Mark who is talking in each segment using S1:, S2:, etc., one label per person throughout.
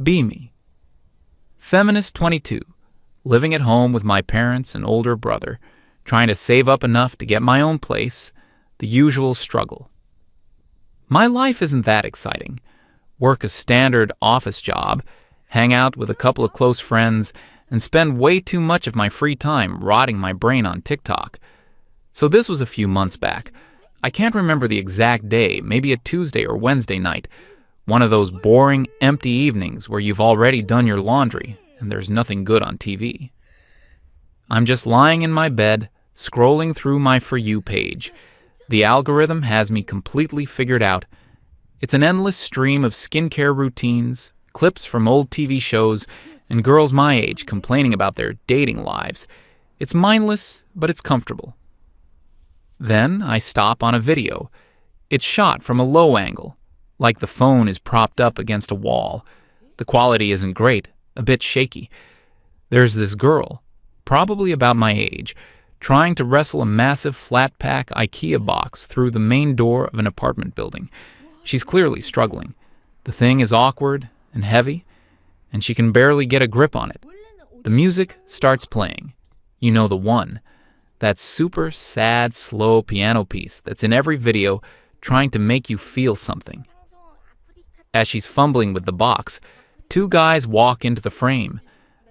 S1: Be me. Feminist 22, living at home with my parents and older brother, trying to save up enough to get my own place, the usual struggle. My life isn't that exciting. Work a standard office job, hang out with a couple of close friends, and spend way too much of my free time rotting my brain on TikTok. So this was a few months back. I can't remember the exact day, maybe a Tuesday or Wednesday night. One of those boring, empty evenings where you've already done your laundry and there's nothing good on TV. I'm just lying in my bed, scrolling through my For You page. The algorithm has me completely figured out. It's an endless stream of skincare routines, clips from old TV shows, and girls my age complaining about their dating lives. It's mindless, but it's comfortable. Then I stop on a video. It's shot from a low angle, like the phone is propped up against a wall. The quality isn't great, a bit shaky. There's this girl, probably about my age, trying to wrestle a massive flat-pack IKEA box through the main door of an apartment building. She's clearly struggling. The thing is awkward and heavy, and she can barely get a grip on it. The music starts playing. You know the one. That super sad, slow piano piece that's in every video trying to make you feel something. As she's fumbling with the box, two guys walk into the frame.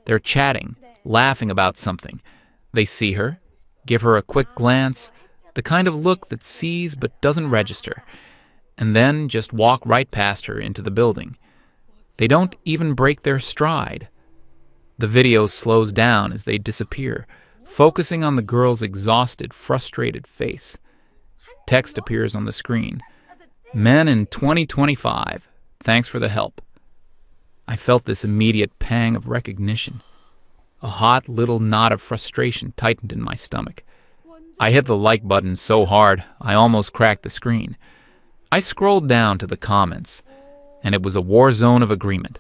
S1: They're chatting, laughing about something. They see her, give her a quick glance, the kind of look that sees but doesn't register, and then just walk right past her into the building. They don't even break their stride. The video slows down as they disappear, focusing on the girl's exhausted, frustrated face. Text appears on the screen. Men in 2025, thanks for the help. I felt this immediate pang of recognition. A hot little knot of frustration tightened in my stomach. I hit the like button so hard, I almost cracked the screen. I scrolled down to the comments, and it was a war zone of agreement.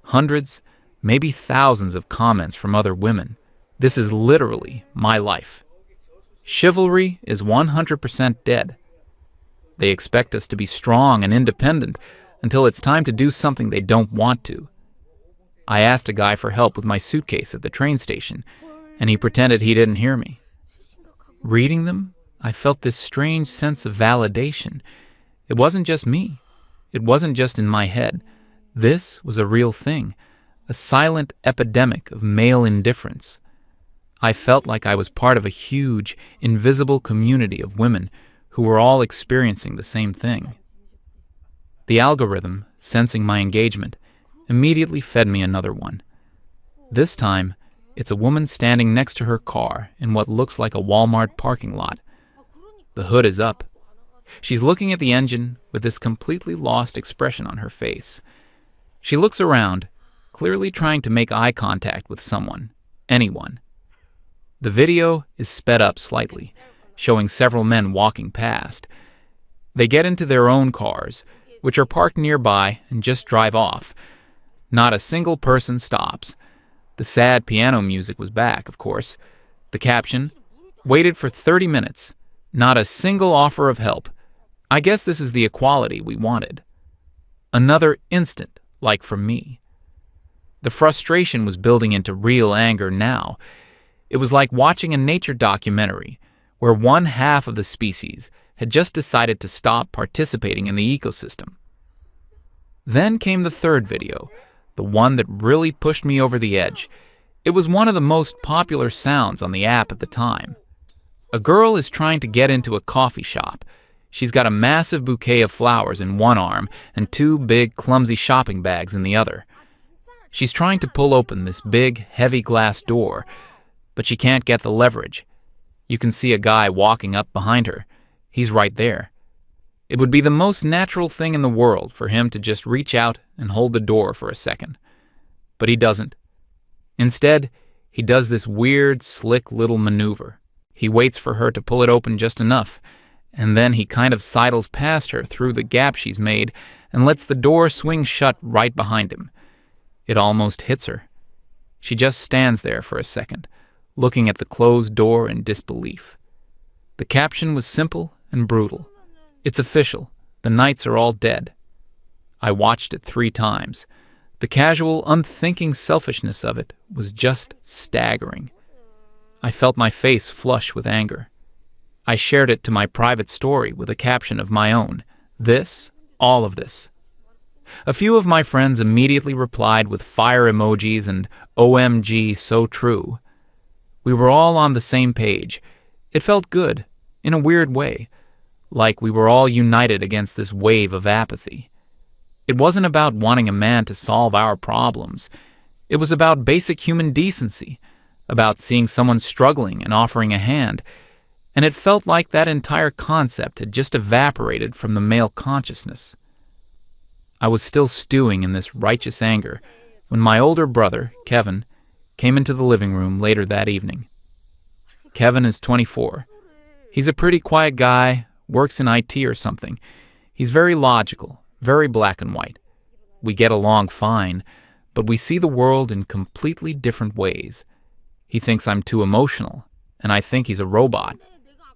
S1: Hundreds, maybe thousands of comments from other women. This is literally my life. Chivalry is 100% dead. They expect us to be strong and independent until it's time to do something they don't want to. I asked a guy for help with my suitcase at the train station, and he pretended he didn't hear me. Reading them, I felt this strange sense of validation. It wasn't just me. It wasn't just in my head. This was a real thing, a silent epidemic of male indifference. I felt like I was part of a huge, invisible community of women who were all experiencing the same thing. The algorithm, sensing my engagement, immediately fed me another one. This time, it's a woman standing next to her car in what looks like a Walmart parking lot. The hood is up. She's looking at the engine with this completely lost expression on her face. She looks around, clearly trying to make eye contact with someone, anyone. The video is sped up slightly, showing several men walking past. They get into their own cars, which are parked nearby, and just drive off. Not a single person stops. The sad piano music was back, of course. The caption, "Waited for 30 minutes. Not a single offer of help. I guess this is the equality we wanted." Another instant, like from me. The frustration was building into real anger now. It was like watching a nature documentary where one half of the species had just decided to stop participating in the ecosystem. Then came the third video, the one that really pushed me over the edge. It was one of the most popular sounds on the app at the time. A girl is trying to get into a coffee shop. She's got a massive bouquet of flowers in one arm and two big, clumsy shopping bags in the other. She's trying to pull open this big, heavy glass door, but she can't get the leverage. You can see a guy walking up behind her. He's right there. It would be the most natural thing in the world for him to just reach out and hold the door for a second. But he doesn't. Instead, he does this weird, slick little maneuver. He waits for her to pull it open just enough, and then he kind of sidles past her through the gap she's made and lets the door swing shut right behind him. It almost hits her. She just stands there for a second, looking at the closed door in disbelief. The caption was simple and brutal. It's official. The knights are all dead. I watched it 3 times. The casual, unthinking selfishness of it was just staggering. I felt my face flush with anger. I shared it to my private story with a caption of my own. This, all of this. A few of my friends immediately replied with fire emojis and OMG, so true. We were all on the same page. It felt good, in a weird way, like we were all united against this wave of apathy. It wasn't about wanting a man to solve our problems. It was about basic human decency, about seeing someone struggling and offering a hand, and it felt like that entire concept had just evaporated from the male consciousness. I was still stewing in this righteous anger when my older brother, Kevin, came into the living room later that evening. Kevin is 24. He's a pretty quiet guy, works in IT or something. He's very logical, very black and white. We get along fine, but we see the world in completely different ways. He thinks I'm too emotional, and I think he's a robot.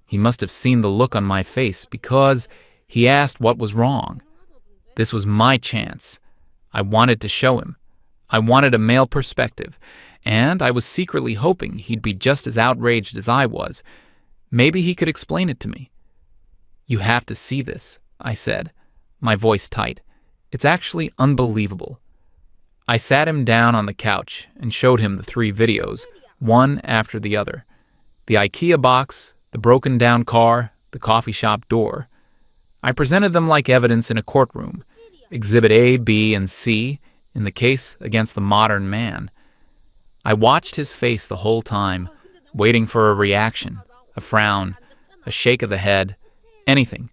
S1: He must have seen the look on my face because he asked what was wrong. This was my chance. I wanted to show him. I wanted a male perspective, and I was secretly hoping he'd be just as outraged as I was. Maybe he could explain it to me. "You have to see this," I said, my voice tight. "It's actually unbelievable." I sat him down on the couch and showed him the 3 videos, one after the other. The IKEA box, the broken-down car, the coffee shop door. I presented them like evidence in a courtroom, Exhibit A, B, and C, in the case against the modern man. I watched his face the whole time, waiting for a reaction, a frown, a shake of the head, anything.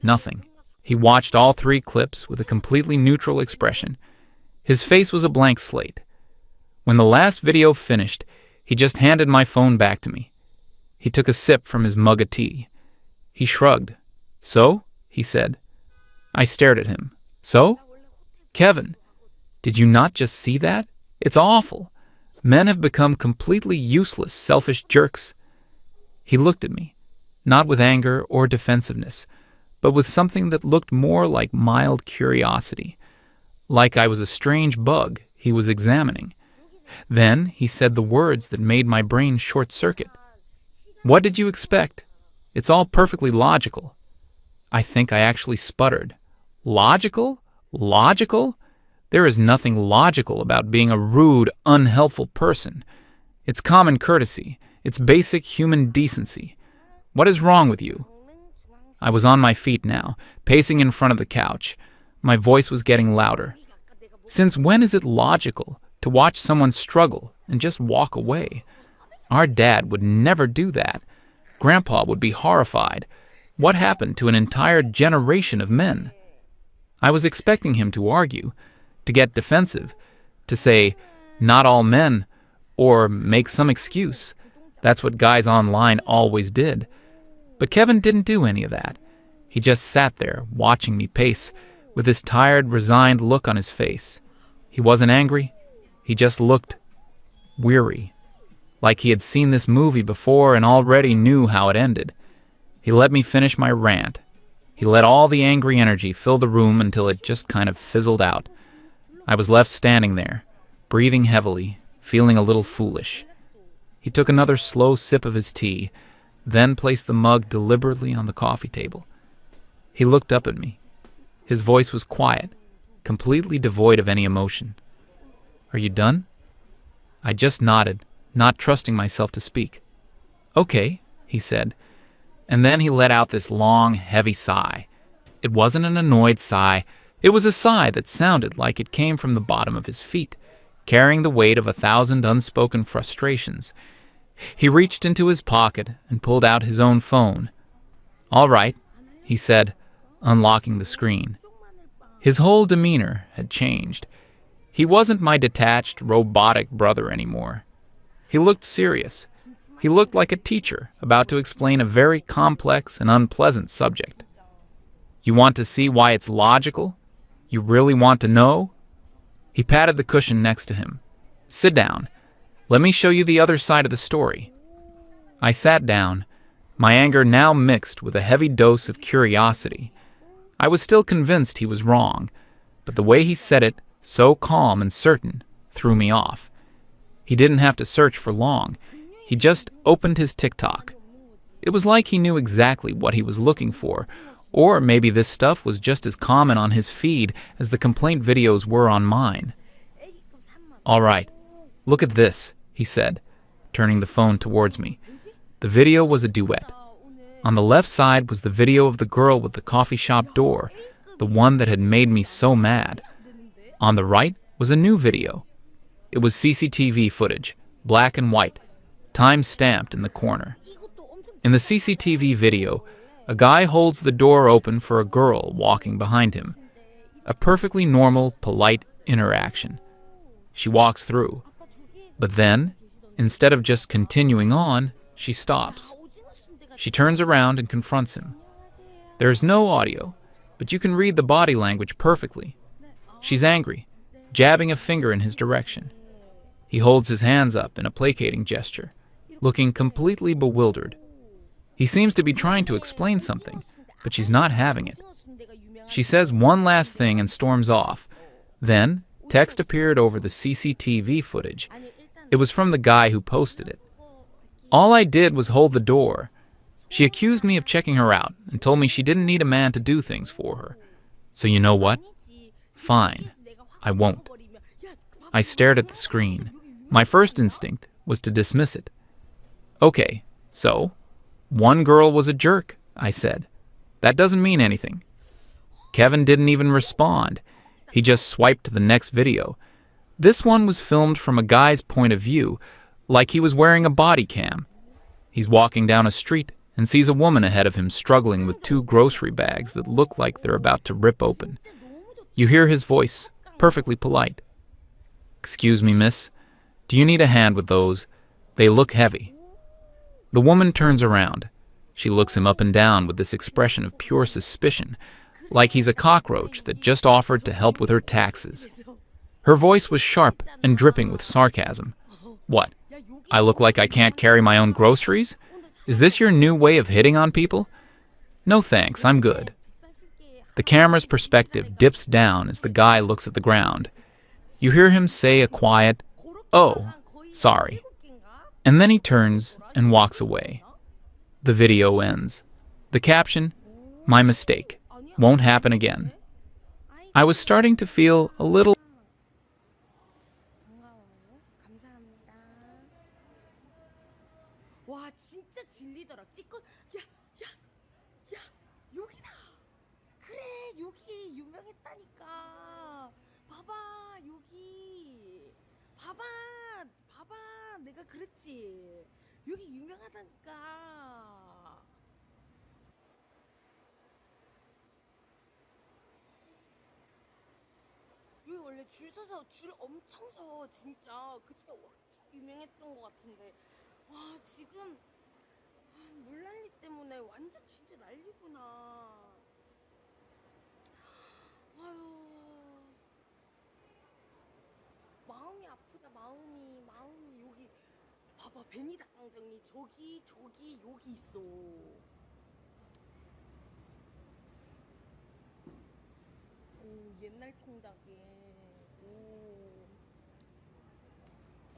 S1: Nothing. He watched all 3 clips with a completely neutral expression. His face was a blank slate. When the last video finished, he just handed my phone back to me. He took a sip from his mug of tea. He shrugged. "So?" he said. I stared at him. "So? Kevin, did you not just see that? It's awful. Men have become completely useless, selfish jerks." He looked at me, not with anger or defensiveness, but with something that looked more like mild curiosity, like I was a strange bug he was examining. Then he said the words that made my brain short-circuit. "What did you expect? It's all perfectly logical." I think I actually sputtered. "Logical? Logical? There is nothing logical about being a rude, unhelpful person. It's common courtesy. It's basic human decency. What is wrong with you?" I was on my feet now, pacing in front of the couch. My voice was getting louder. "Since when is it logical to watch someone struggle and just walk away? Our dad would never do that. Grandpa would be horrified. What happened to an entire generation of men?" I was expecting him to argue, to get defensive, to say, "Not all men," or make some excuse. That's what guys online always did. But Kevin didn't do any of that. He just sat there, watching me pace, with this tired, resigned look on his face. He wasn't angry. He just looked weary, like he had seen this movie before and already knew how it ended. He let me finish my rant. He let all the angry energy fill the room until it just kind of fizzled out. I was left standing there, breathing heavily, feeling a little foolish. He took another slow sip of his tea, then placed the mug deliberately on the coffee table. He looked up at me. His voice was quiet, completely devoid of any emotion. "Are you done?" I just nodded, not trusting myself to speak. "Okay," he said. And then he let out this long, heavy sigh. It wasn't an annoyed sigh. It was a sigh that sounded like it came from the bottom of his feet, carrying the weight of 1,000 unspoken frustrations. He reached into his pocket and pulled out his own phone. "All right," he said, unlocking the screen. His whole demeanor had changed. He wasn't my detached, robotic brother anymore. He looked serious. He looked like a teacher about to explain a very complex and unpleasant subject. "You want to see why it's logical? You really want to know?" He patted the cushion next to him. "Sit down. Let me show you the other side of the story." I sat down, my anger now mixed with a heavy dose of curiosity. I was still convinced he was wrong, but the way he said it so calm and certain, threw me off. He didn't have to search for long. He just opened his TikTok. It was like he knew exactly what he was looking for, or maybe this stuff was just as common on his feed as the complaint videos were on mine. "All right, look at this," he said, turning the phone towards me. The video was a duet. On the left side was the video of the girl with the coffee shop door, the one that had made me so mad. On the right was a new video. It was CCTV footage, black and white, time-stamped in the corner. In the CCTV video, a guy holds the door open for a girl walking behind him. A perfectly normal, polite interaction. She walks through. But then, instead of just continuing on, she stops. She turns around and confronts him. There is no audio, but you can read the body language perfectly. She's angry, jabbing a finger in his direction. He holds his hands up in a placating gesture, looking completely bewildered. He seems to be trying to explain something, but she's not having it. She says one last thing and storms off. Then, text appeared over the CCTV footage. It was from the guy who posted it. All I did was hold the door. She accused me of checking her out and told me she didn't need a man to do things for her. So you know what? Fine, I won't. I stared at the screen. My first instinct was to dismiss it. Okay, so, one girl was a jerk, I said. That doesn't mean anything. Kevin didn't even respond. He just swiped to the next video. This one was filmed from a guy's point of view, like he was wearing a body cam. He's walking down a street and sees a woman ahead of him struggling with 2 grocery bags that look like they're about to rip open. You hear his voice, perfectly polite. "Excuse me, miss. Do you need a hand with those? They look heavy." The woman turns around. She looks him up and down with this expression of pure suspicion, like he's a cockroach that just offered to help with her taxes. Her voice was sharp and dripping with sarcasm. "What? I look like I can't carry my own groceries? Is this your new way of hitting on people?" "No thanks, I'm good." The camera's perspective dips down as the guy looks at the ground. You hear him say a quiet, "Oh, sorry." And then he turns and walks away. The video ends. The caption, "My mistake. Won't happen again." I was starting to feel a little
S2: 와 진짜 질리더라. 찌꺼 야, 야, 야, 여기다. 그래, 여기 유명했다니까. 봐봐, 여기. 봐봐, 봐봐. 내가 그랬지. 여기 유명하다니까. 여기 원래 줄 서서 줄 엄청 서 진짜 그때 엄청 유명했던 것 같은데. 와 지금 물난리 때문에 완전 진짜 난리구나. 아유 마음이 아프다. 마음이 여기 봐봐. 베니 닭강정이 저기 여기 있어. 오 옛날 통닭에 오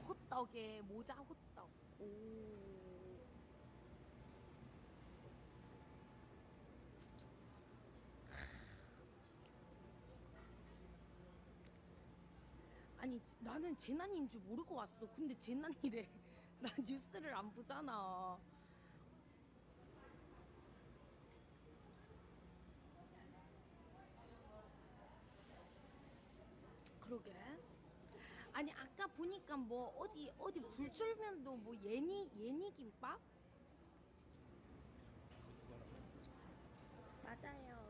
S2: 호떡에 모자 호떡. 오 아니 나는 재난인 줄 모르고 왔어. 근데 재난이래. 나 뉴스를 안 보잖아. 그러게. 아니 아까 보니까 뭐 어디 불쫄면도 뭐 예니 김밥? 맞아요.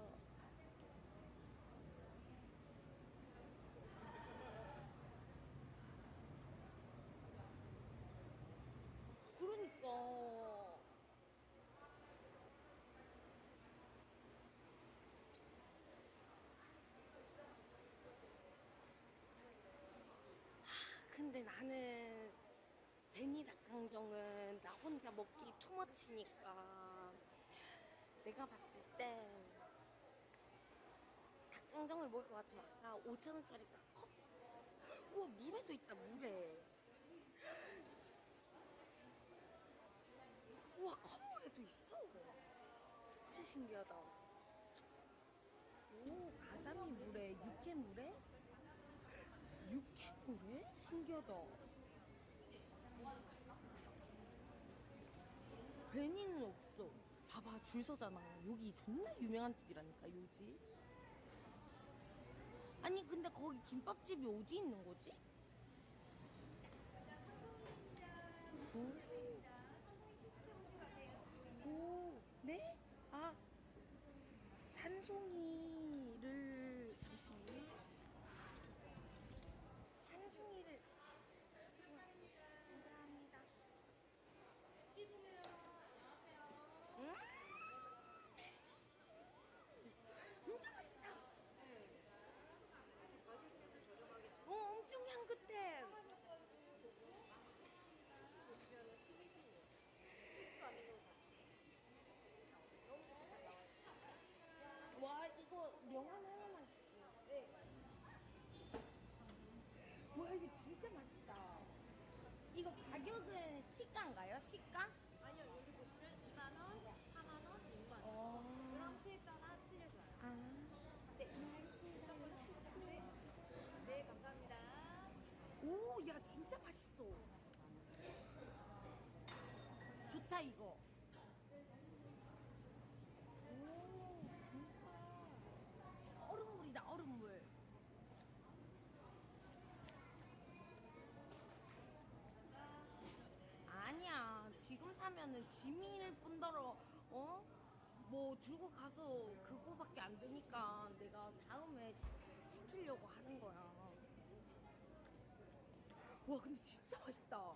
S2: 그러니까 근데 나는 베니 닭강정은 나 혼자 먹기 투머치니까 내가 봤을 때 닭강정을 먹을 것 같으면 아까 5,000원짜리 우와, 물에도 있다, 물에. 우와, 건물에도 있어. 진짜 신기하다. 오, 가자미 물에, 육회 물에? 육회 물에? 신기하다. 베니는 없어. 봐봐, 줄 서잖아. 여기 존나 유명한 집이라니까, 요 집. 아니, 근데 거기 김밥집이 어디 있는 거지? 오, 네? 아, 산송이를, 잠시만요. 산송이를, 감사합니다. 음? 진짜 맛있다. 엄청 향긋해. 와, 이거 명함 하나만 주세요. 네. 와, 이거 진짜 맛있다. 이거 가격은 시가인가요? 시가?
S3: 아니요, 여기 보시면 2만원, 4만원, 6만원.
S2: 어.
S3: 브람스에 따라 틀려져요.
S2: 아.
S3: 네, 알겠습니다. 네, 네, 감사합니다.
S2: 오, 야, 진짜 맛있어. 좋다, 이거. 오, 진짜. 얼음물이다, 얼음물. 아니야, 지금 사면은 짐일 뿐더러, 뭐 들고 가서 그거밖에 안 되니까 내가 다음에 시키려고 하는 거야. 와, 근데 진짜 맛있다.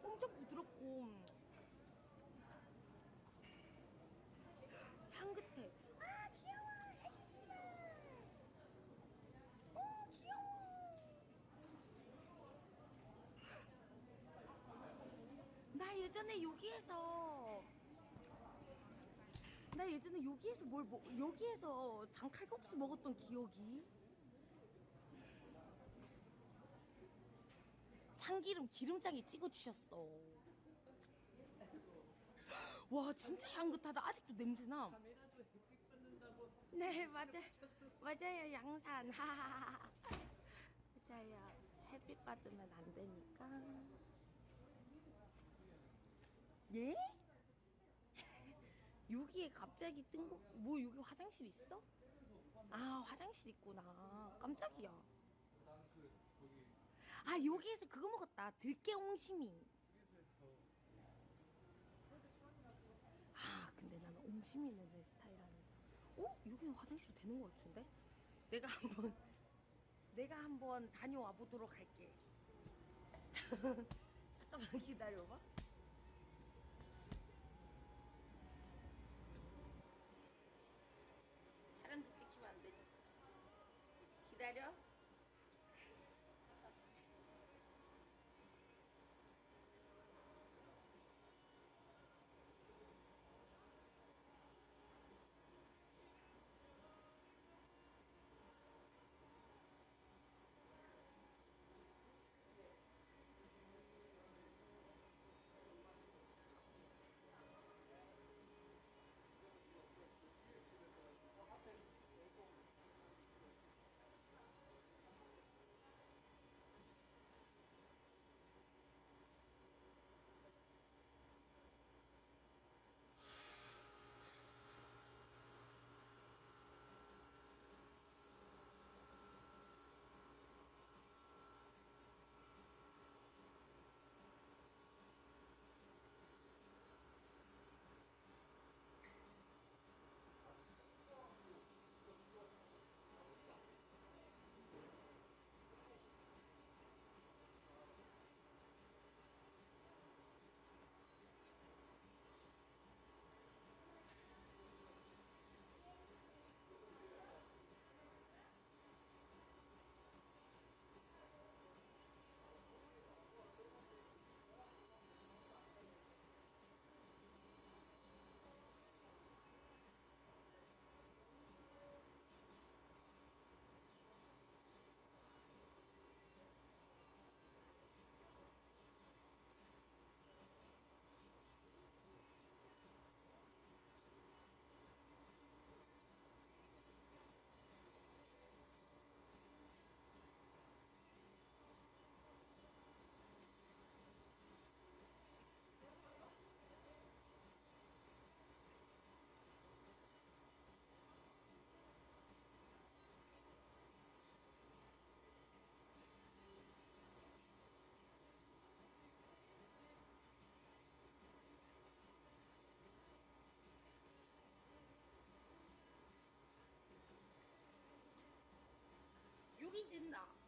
S2: 엄청 부드럽고 향긋해. 아, 귀여워. 알겠습니다. 귀여워. 나 예전에 여기에서 여기에서 장칼국수 먹었던 기억이. 참기름 기름장에 찍어주셨어. 와, 진짜 향긋하다. 아직도 냄새나.
S4: 카메라도 햇빛 받는다고.
S2: 네, 맞아요, 양산. 하하하. 맞아요. 햇빛 받으면 안 되니까. 예? 여기에 갑자기 뜬 거, 뭐 여기 화장실 있어? 아, 화장실 있구나. 깜짝이야. 아, 여기에서 그거 먹었다. 들깨 옹심이. 아, 근데 나는 옹심이는 내 스타일 아니다. 여기는 화장실 되는 것 같은데? 내가 한번 다녀와 보도록 할게. 잠깐만 기다려봐. 사람들 찍히면 안 되니까. 기다려.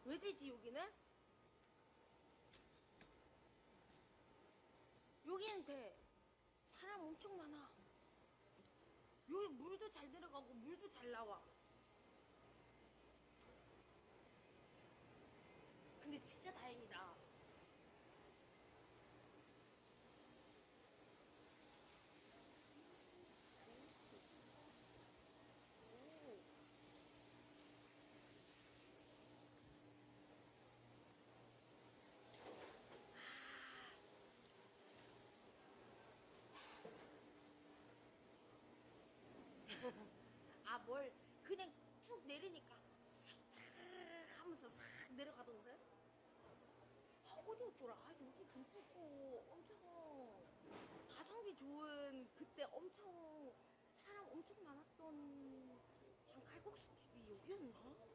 S2: 왜 되지 여기는? 여기는 돼. 사람 엄청 많아. 여기 물도 잘 들어가고 물도 잘 나와. 근데 진짜 다행이다. 오. 아, 뭘 그냥 쭉 내리니까 슥 하면서 싹 내려가던데? 아, 어디였더라? 아, 여기 괜찮고 엄청 가성비 좋은 그때 엄청 사람 엄청 많았던 장칼국수 집이 여기였나?